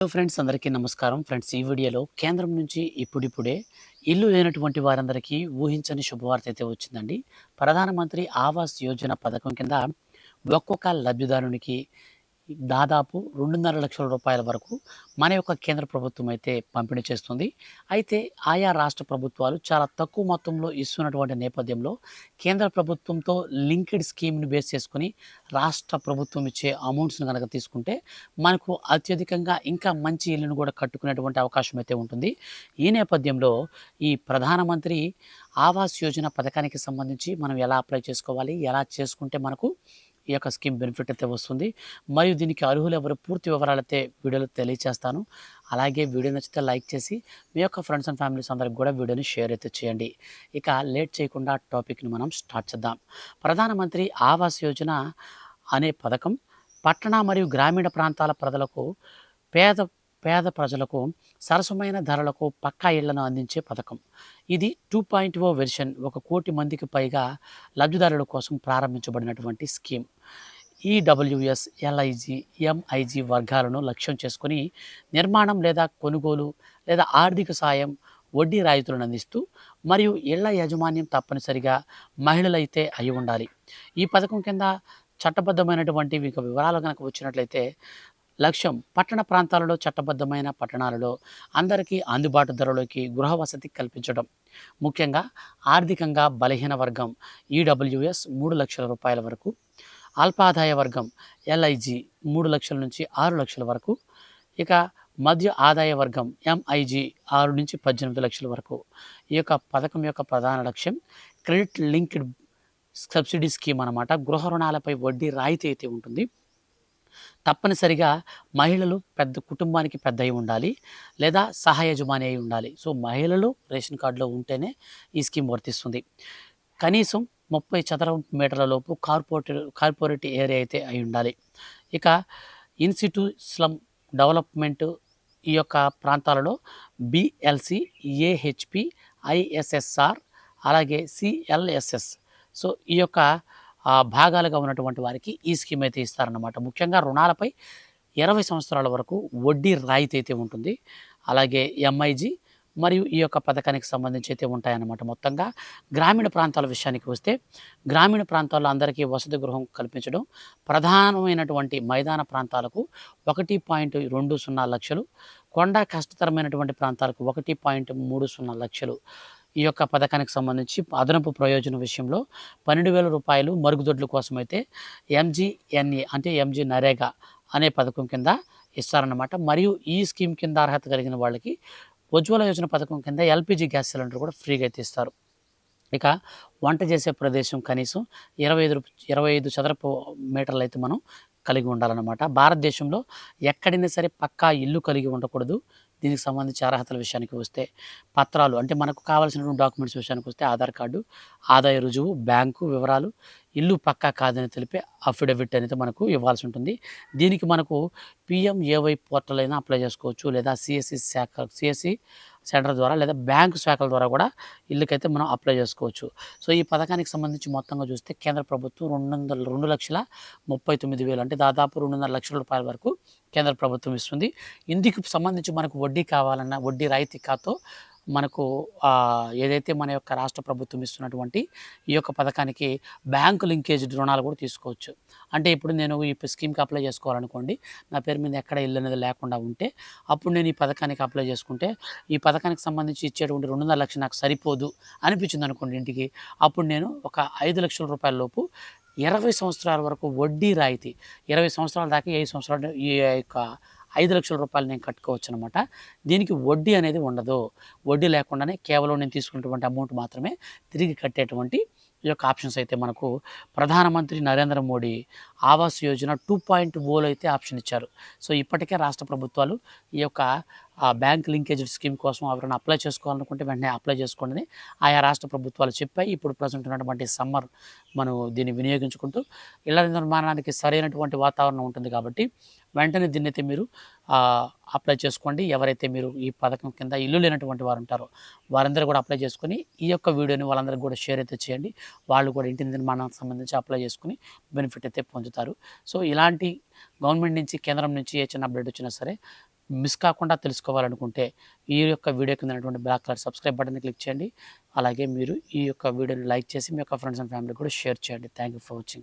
Hello friends, అందరికీ నమస్కారం. Friends, ఈ వీడియోలో కేంద్రం నుంచి ఇప్పుడిప్పుడే ఇల్లు లేనటువంటి వారందరికీ ఊహించని శుభవార్త అయితే వచ్చిందండి. ప్రధానమంత్రి ఆవాస్ యోజన పథకం కింద ఒక్కొక్క లబ్ధిదారునికి దాదాపు 2.5 లక్షల రూపాయల వరకు మన యొక్క కేంద్ర ప్రభుత్వం అయితే పంపిణీ చేస్తుంది. అయితే ఆయా రాష్ట్ర ప్రభుత్వాలు చాలా తక్కువ మొత్తంలో ఇస్తున్నటువంటి నేపథ్యంలో కేంద్ర ప్రభుత్వంతో లింక్డ్ స్కీమ్‌ని బేస్ చేసుకొని రాష్ట్ర ప్రభుత్వం ఇచ్చే అమౌంట్స్‌ని గనక తీసుకుంటే మనకు అత్యధికంగా ఇంకా మంచి ఇల్లును కూడా కట్టుకునేటువంటి అవకాశం అయితే ఉంటుంది. ఈ నేపథ్యంలో ఈ ప్రధానమంత్రి ఆవాస్ యోజన పథకానికి సంబంధించి మనం ఎలా అప్లై చేసుకోవాలి, ఎలా చేసుకుంటే మనకు ఈ యొక్క స్కీమ్ బెనిఫిట్ అయితే వస్తుంది, మరియు దీనికి అర్హులు ఎవరు, పూర్తి వివరాలు అయితే వీడియోలో తెలియచేస్తాను. అలాగే వీడియో నచ్చితే లైక్ చేసి మీ యొక్క ఫ్రెండ్స్ అండ్ ఫ్యామిలీస్ అందరికి కూడా వీడియోని షేర్ అయితే చేయండి. ఇక లేట్ చేయకుండా టాపిక్ని మనం స్టార్ట్ చేద్దాం. ప్రధానమంత్రి ఆవాస్ యోజన అనే పథకం పట్టణ మరియు గ్రామీణ ప్రాంతాల ప్రజలకు పేద పేద ప్రజలకు సరసమైన ధరలకు పక్కా ఇళ్లను అందించే పథకం. ఇది 2.0 వెర్షన్. 1,00,00,000 మందికి పైగా లబ్ధిదారుల కోసం ప్రారంభించబడినటువంటి స్కీమ్. ఈడబ్ల్యూఎస్, ఎల్ఐజి, ఎంఐజి వర్గాలను లక్ష్యం చేసుకుని నిర్మాణం లేదా కొనుగోలు లేదా ఆర్థిక సాయం, వడ్డీ రాయితీలను అందిస్తూ, మరియు ఇళ్ల యాజమాన్యం తప్పనిసరిగా మహిళలైతే అయి ఉండాలి. ఈ పథకం కింద చట్టబద్ధమైనటువంటి వివరాలు కనుక వచ్చినట్లయితే, లక్ష్యం పట్టణ ప్రాంతాలలో, చట్టబద్ధమైన పట్టణాలలో అందరికీ అందుబాటు ధరలోకి గృహ వసతి కల్పించడం. ముఖ్యంగా ఆర్థికంగా బలహీన వర్గం ఈడబ్ల్యూఎస్ 3 లక్షల రూపాయల వరకు, అల్పాదాయ వర్గం ఎల్ఐజి 3 లక్షల నుంచి 6 లక్షల వరకు, ఇక మధ్య ఆదాయ వర్గం ఎంఐజి 6 నుంచి 18 లక్షల వరకు. ఈ యొక్క పథకం యొక్క ప్రధాన లక్ష్యం క్రెడిట్ లింక్డ్ సబ్సిడీ స్కీమ్ అన్నమాట. గృహ రుణాలపై వడ్డీ రాయితీ అయితే ఉంటుంది. తప్పనిసరిగా మహిళలు పెద్ద కుటుంబానికి పెద్ద అయి ఉండాలి, లేదా సహాయజమాని అయి ఉండాలి. సో మహిళలు రేషన్ కార్డులో ఉంటేనే ఈ స్కీమ్ వర్తిస్తుంది. కనీసం 30 చదరపు మీటర్ల లోపు కార్పొరేట్ ఏరియా అయితే అయి ఉండాలి. ఇక ఇన్సిటు స్లమ్ డెవలప్మెంట్ ఈ యొక్క ప్రాంతాలలో బిఎల్సి, ఏహెచ్పి, ఐఎస్ఎస్ఆర్, అలాగే సిఎల్ఎస్ఎస్, సో ఈ యొక్క భాగాలుగా ఉన్నటువంటి వారికి ఈ స్కీమ్ అయితే ఇస్తారన్నమాట. ముఖ్యంగా రుణాలపై 20 సంవత్సరాల వరకు వడ్డీ రాయితీ అయితే ఉంటుంది. అలాగే ఎంఐజి మరియు ఈ యొక్క పథకానికి సంబంధించి అయితే ఉంటాయన్నమాట. మొత్తంగా గ్రామీణ ప్రాంతాల విషయానికి వస్తే, గ్రామీణ ప్రాంతాల్లో అందరికీ వసతి గృహం కల్పించడం, ప్రధానమైనటువంటి మైదాన ప్రాంతాలకు 1.20 లక్షలు, కొండ కష్టతరమైనటువంటి ప్రాంతాలకు 1.30 లక్షలు. ఈ యొక్క పథకానికి సంబంధించి అదనపు ప్రయోజనం విషయంలో 12,000 రూపాయలు మరుగుదొడ్ల కోసం అయితే ఎంజీఎన్ఏ అంటే ఎంజీ నరేగా అనే పథకం కింద ఇస్తారన్నమాట. మరియు ఈ స్కీమ్ కింద అర్హత కలిగిన వాళ్ళకి ఉజ్వల యోజన పథకం కింద ఎల్పిజి గ్యాస్ సిలిండర్ కూడా ఫ్రీగా అయితే ఇస్తారు. ఇక వంట చేసే ప్రదేశం కనీసం 25 చదరపు మీటర్లు అయితే మనం కలిగి ఉండాలన్నమాట. భారతదేశంలో ఎక్కడైనా సరే పక్కా ఇల్లు కలిగి ఉండకూడదు. దీనికి సంబంధించి అర్హతల విషయానికి వస్తే, పత్రాలు అంటే మనకు కావాల్సినటువంటి డాక్యుమెంట్స్ విషయానికి వస్తే ఆధార్ కార్డు, ఆదాయ రుజువు, బ్యాంకు వివరాలు, ఇల్లు పక్కా కాదని తెలిపే అఫిడవిట్ అనేది మనకు ఇవ్వాల్సి ఉంటుంది. దీనికి మనకు పిఎంఏవై పోర్టల్ అయినా అప్లై చేసుకోవచ్చు, లేదా సిఎస్సి సెంటర్ ద్వారా, లేదా బ్యాంకు శాఖల ద్వారా కూడా ఇల్లుకైతే మనం అప్లై చేసుకోవచ్చు. సో ఈ పథకానికి సంబంధించి మొత్తంగా చూస్తే కేంద్ర ప్రభుత్వం 2,39,000 అంటే దాదాపు 2.5 లక్షల రూపాయల వరకు కేంద్ర ప్రభుత్వం ఇస్తుంది. ఇందుకు సంబంధించి మనకు వడ్డీ కావాలన్నా వడ్డీ రాయితీ కాతో మనకు ఏదైతే మన యొక్క రాష్ట్ర ప్రభుత్వం ఇస్తున్నటువంటి ఈ యొక్క పథకానికి బ్యాంకు లింకేజ్ రుణాలు కూడా తీసుకోవచ్చు. అంటే ఇప్పుడు నేను ఈ స్కీమ్కి అప్లై చేసుకోవాలనుకోండి, నా పేరు మీద ఎక్కడ ఇల్లు అనేది లేకుండా ఉంటే, అప్పుడు నేను ఈ పథకానికి అప్లై చేసుకుంటే, ఈ పథకానికి సంబంధించి ఇచ్చేటువంటి 2.5 లక్షలు నాకు సరిపోదు అనిపించింది అనుకోండి ఇంటికి, అప్పుడు నేను ఒక 5 లక్షల రూపాయల లోపు 20 సంవత్సరాల వరకు వడ్డీ రాయితీ, 20 సంవత్సరాల దాకా 5 సంవత్సరాలు ఈ యొక్క 5 లక్షల రూపాయలు నేను కట్టుకోవచ్చు అనమాట. దీనికి వడ్డీ అనేది ఉండదు. వడ్డీ లేకుండానే కేవలం నేను తీసుకున్నటువంటి అమౌంట్ మాత్రమే తిరిగి కట్టేటువంటి ఈ యొక్క ఆప్షన్స్ అయితే మనకు ప్రధానమంత్రి నరేంద్ర మోడీ ఆవాస్ యోజన 2.0లో అయితే ఆప్షన్ ఇచ్చారు. సో ఇప్పటికే రాష్ట్ర ప్రభుత్వాలు ఈ యొక్క బ్యాంక్ లింకేజ్ స్కీమ్ కోసం ఎవరైనా అప్లై చేసుకోవాలనుకుంటే వెంటనే అప్లై చేసుకోండి ఆయా రాష్ట్ర ప్రభుత్వాలు చెప్పాయి. ఇప్పుడు ప్రజెంట్ ఉన్నటువంటి సమ్మర్ మనం దీన్ని వినియోగించుకుంటూ ఇళ్ల నిర్మాణానికి సరైనటువంటి వాతావరణం ఉంటుంది కాబట్టి వెంటనే దీన్ని అయితే మీరు అప్లై చేసుకోండి. ఎవరైతే మీరు ఈ పథకం కింద ఇల్లు లేనటువంటి వారు ఉంటారో వారందరూ కూడా అప్లై చేసుకొని ఈ యొక్క వీడియోని వాళ్ళందరికీ కూడా షేర్ అయితే చేయండి. వాళ్ళు కూడా ఇంటి నిర్మాణానికి సంబంధించి అప్లై చేసుకుని బెనిఫిట్ అయితే పొందుతారు. సో ఇలాంటి గవర్నమెంట్ నుంచి, కేంద్రం నుంచి ఏ చిన్న అప్డేట్ వచ్చినా సరే మిస్ కాకుండా తెలుసుకోవాలనుకుంటే ఈ యొక్క వీడియో కింద ఉన్నటువంటి బ్లాక్ కలర్ సబ్స్క్రైబ్ బటన్ని క్లిక్ చేయండి. అలాగే మీరు ఈ యొక్క వీడియోని లైక్ చేసి మీ యొక్క ఫ్రెండ్స్ అండ్ ఫ్యామిలీకి కూడా షేర్ చేయండి. Thank you for watching.